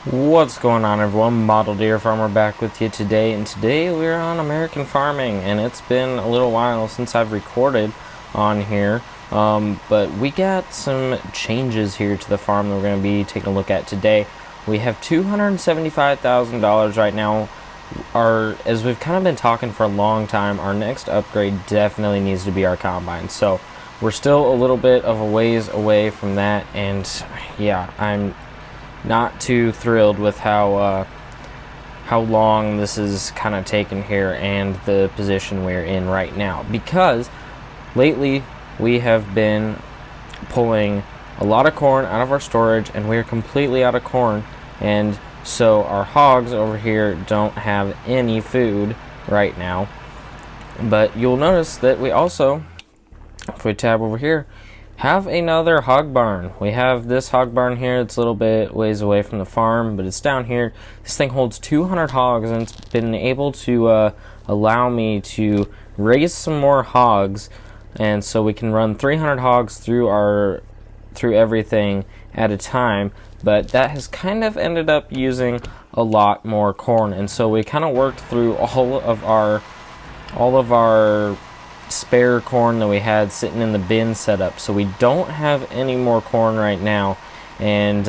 What's going on, everyone? Model Deer Farmer back with you today, and today we're on American farming, and it's been a little while since I've recorded on here, but we got some changes here to the farm that we're going to be taking a look at today. We have $275,000 right now. As we've kind of been talking for a long time, our next upgrade definitely needs to be our combine. So we're still a little bit of a ways away from that, and yeah, I'm not too thrilled with how long this is kind of taken here and the position we're in right now, because lately we have been pulling a lot of corn out of our storage and we're completely out of corn, and so our hogs over here don't have any food right now. But you'll notice that we also, if we tab over here, have another hog barn. We have this hog barn here. It's a little bit ways away from the farm, but it's down here. This thing holds 200 hogs, and it's been able to allow me to raise some more hogs, and so we can run 300 hogs through everything at a time. But that has kind of ended up using a lot more corn, and so we kind of worked through all of our spare corn that we had sitting in the bin setup, so we don't have any more corn right now. And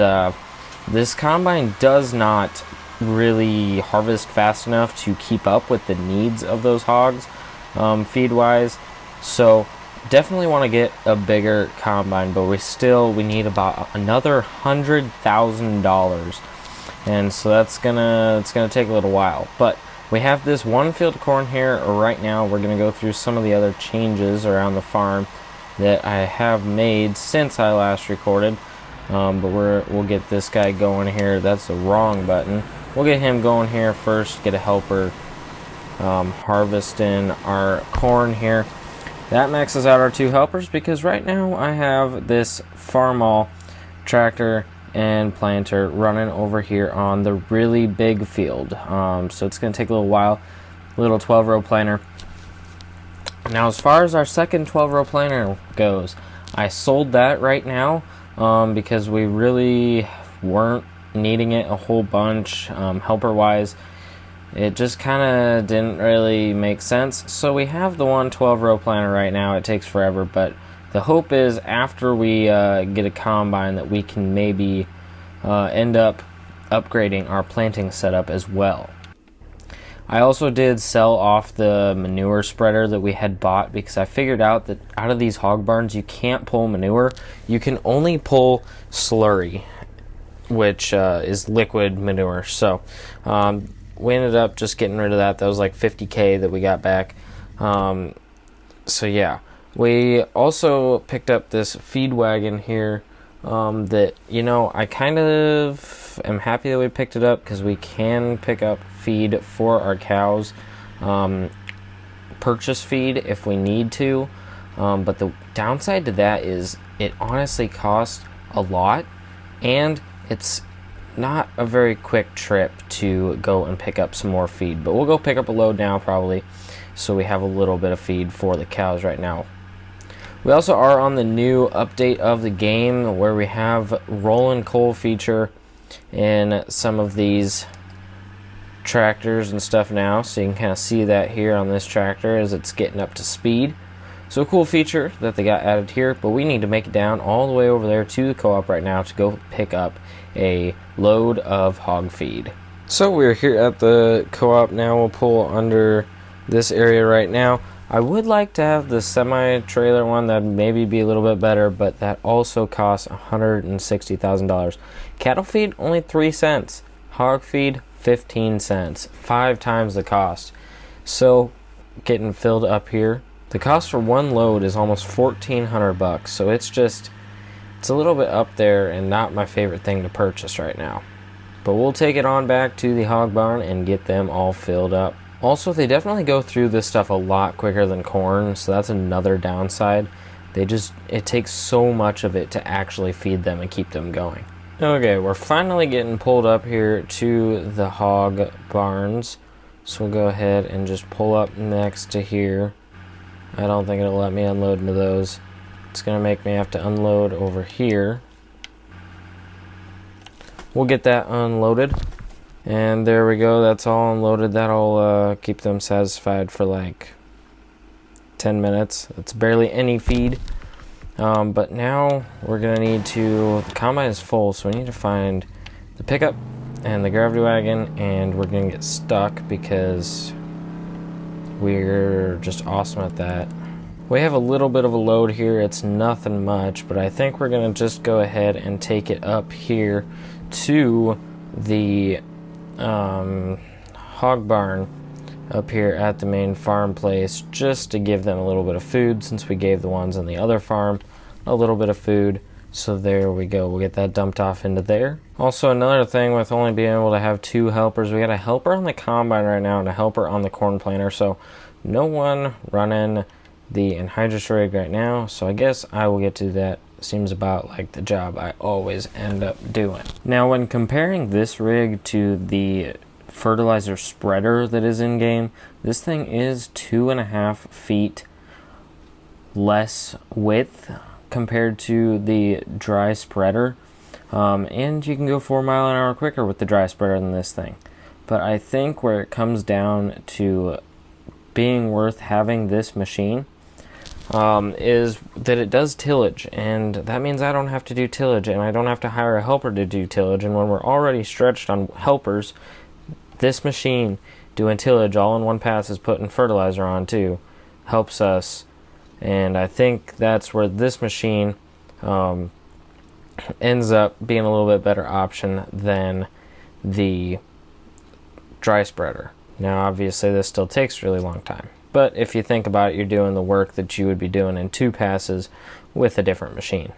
this combine does not really harvest fast enough to keep up with the needs of those hogs, feed wise. So definitely want to get a bigger combine, but we need about another $100,000, and so it's gonna take a little while. But we have this one field of corn here right now. We're going to go through some of the other changes around the farm that I have made since I last recorded. But we'll get this guy going here. That's the wrong button. We'll get him going here first, get a helper harvesting our corn here. That maxes out our two helpers, because right now I have this Farmall tractor and planter running over here on the really big field, so it's going to take a little while. Little 12-row planter. Now, as far as our second 12-row planter goes, I sold that right now because we really weren't needing it a whole bunch, helper wise. It just kind of didn't really make sense, so we have the one 12-row planter right now. It takes forever, but the hope is after we get a combine that we can maybe end up upgrading our planting setup as well. I also did sell off the manure spreader that we had bought, because I figured out that out of these hog barns you can't pull manure. You can only pull slurry, which is liquid manure. So we ended up just getting rid of that. That was like $50K that we got back. So yeah. We also picked up this feed wagon here that, I kind of am happy that we picked it up, because we can pick up feed for our cows, purchase feed if we need to, but the downside to that is it honestly costs a lot, and it's not a very quick trip to go and pick up some more feed. But we'll go pick up a load now probably, so we have a little bit of feed for the cows right now. We also are on the new update of the game, where we have rolling coal feature in some of these tractors and stuff now, so you can kind of see that here on this tractor as it's getting up to speed. So a cool feature that they got added here, but we need to make it down all the way over there to the co-op right now to go pick up a load of hog feed. So we're here at the co-op now. We'll pull under this area right now. I would like to have the semi-trailer one. That'd maybe be a little bit better, but that also costs $160,000. Cattle feed, only 3 cents. Hog feed, 15 cents. 5 times the cost. So, getting filled up here. The cost for one load is almost $1,400, so it's a little bit up there and not my favorite thing to purchase right now. But we'll take it on back to the hog barn and get them all filled up. Also, they definitely go through this stuff a lot quicker than corn, so that's another downside. It takes so much of it to actually feed them and keep them going. Okay, we're finally getting pulled up here to the hog barns, so we'll go ahead and just pull up next to here. I don't think it'll let me unload into those. It's gonna make me have to unload over here. we'll get that unloaded. And there we go, that's all unloaded. That'll keep them satisfied for like 10 minutes. It's barely any feed. But now we're gonna need to, the combine is full, so we need to find the pickup and the gravity wagon, and we're gonna get stuck because we're just awesome at that. We have a little bit of a load here, it's nothing much, but I think we're gonna just go ahead and take it up here to the hog barn up here at the main farm place, just to give them a little bit of food, since we gave the ones on the other farm a little bit of food. So there we go, we'll get that dumped off into there. Also, another thing with only being able to have 2 helpers, we got a helper on the combine right now and a helper on the corn planter, so no one running the anhydrous rig right now, so I guess I will get to that. Seems about like the job I always end up doing. Now, when comparing this rig to the fertilizer spreader that is in game, this thing is 2.5 feet less width compared to the dry spreader, and you can go 4 miles an hour quicker with the dry spreader than this thing. But I think where it comes down to being worth having this machine is that it does tillage, and that means I don't have to do tillage, and I don't have to hire a helper to do tillage. And when we're already stretched on helpers, this machine doing tillage all in one pass is putting fertilizer on too, helps us. And I think that's where this machine ends up being a little bit better option than the dry spreader. Now obviously this still takes a really long time, but if you think about it, you're doing the work that you would be doing in 2 passes with a different machine.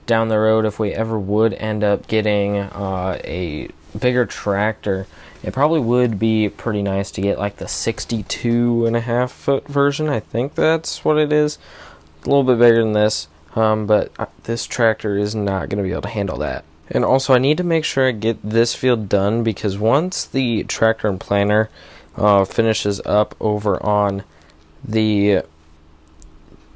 Down the road, if we ever would end up getting a bigger tractor, it probably would be pretty nice to get like the 62.5 foot version. I think that's what it is. A little bit bigger than this, but this tractor is not going to be able to handle that. And also, I need to make sure I get this field done, because once the tractor and planter finishes up over on the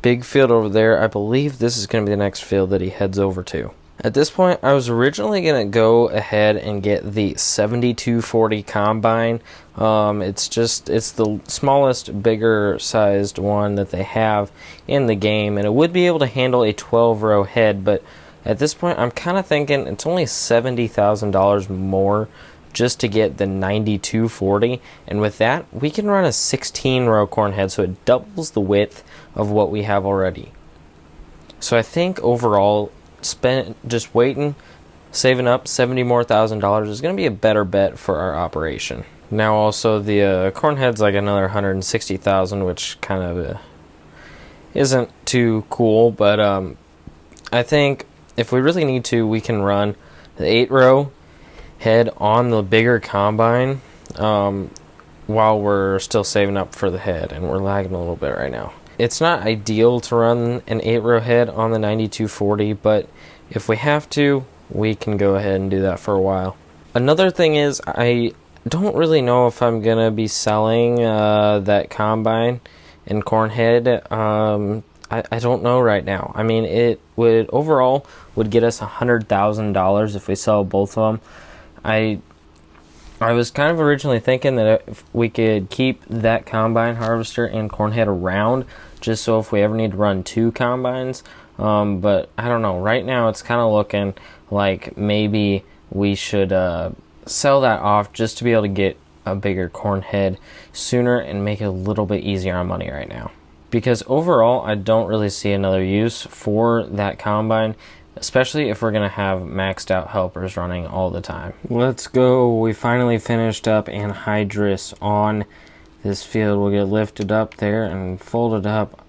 big field over there, I believe this is going to be the next field that he heads over to. At this point, I was originally going to go ahead and get the 7240 combine. It's the smallest, bigger sized one that they have in the game, and it would be able to handle a 12-row head, but at this point, I'm kind of thinking it's only $70,000 more just to get the 9240, and with that, we can run a 16-row corn head, so it doubles the width of what we have already. So I think overall, just waiting, saving up $70,000 more is going to be a better bet for our operation. Now also the corn head's like another $160,000, which kind of isn't too cool, but I think if we really need to, we can run the 8-row head on the bigger combine while we're still saving up for the head, and we're lagging a little bit right now. It's not ideal to run an 8-row head on the 9240, but if we have to, we can go ahead and do that for a while. Another thing is, I don't really know if I'm going to be selling that combine and corn head. I don't know right now. I mean, it would overall would get us $100,000 if we sell both of them. I was kind of originally thinking that if we could keep that combine harvester and corn head around, just so if we ever need to run 2 combines, but I don't know. Right now it's kind of looking like maybe we should sell that off just to be able to get a bigger corn head sooner and make it a little bit easier on money right now. Because overall, I don't really see another use for that combine, especially if we're going to have maxed out helpers running all the time. Let's go. We finally finished up anhydrous on this field. We'll get lifted up there and folded up.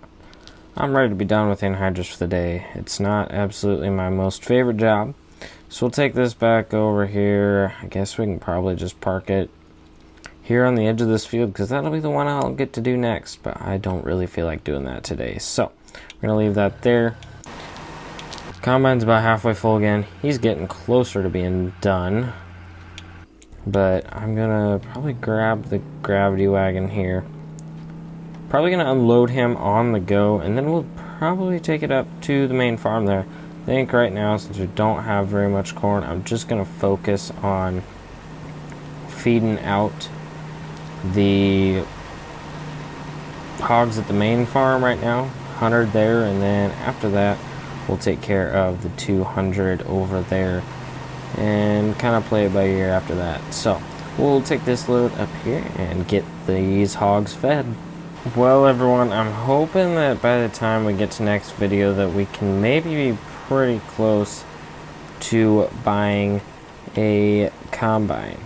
I'm ready to be done with anhydrous for the day. It's not absolutely my most favorite job. So we'll take this back over here. I guess we can probably just park it here on the edge of this field, because that'll be the one I'll get to do next, but I don't really feel like doing that today. So we're going to leave that there. Combine's about halfway full again. He's getting closer to being done, but I'm going to probably grab the gravity wagon here. Probably going to unload him on the go, and then we'll probably take it up to the main farm there. think right now, since we don't have very much corn, I'm just going to focus on feeding out the hogs at the main farm right now, 100 there, and then after that we'll take care of the 200 over there and kind of play it by ear after that. So we'll take this load up here and get these hogs fed. Well everyone, I'm hoping that by the time we get to next video that we can maybe be pretty close to buying a combine,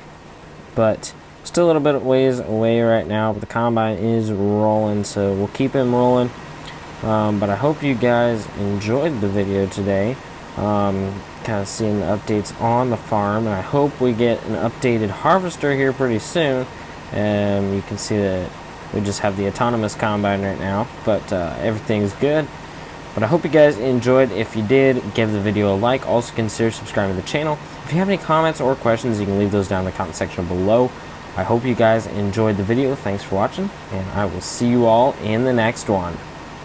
but still a little bit of ways away right now, but the combine is rolling, so we'll keep him rolling. But I hope you guys enjoyed the video today, kind of seeing the updates on the farm, and I hope we get an updated harvester here pretty soon. You can see that we just have the autonomous combine right now, but everything's good. But I hope you guys enjoyed. If you did, give the video a like. Also consider subscribing to the channel. If you have any comments or questions, you can leave those down in the comment section below. I hope you guys enjoyed the video. Thanks for watching, and I will see you all in the next one.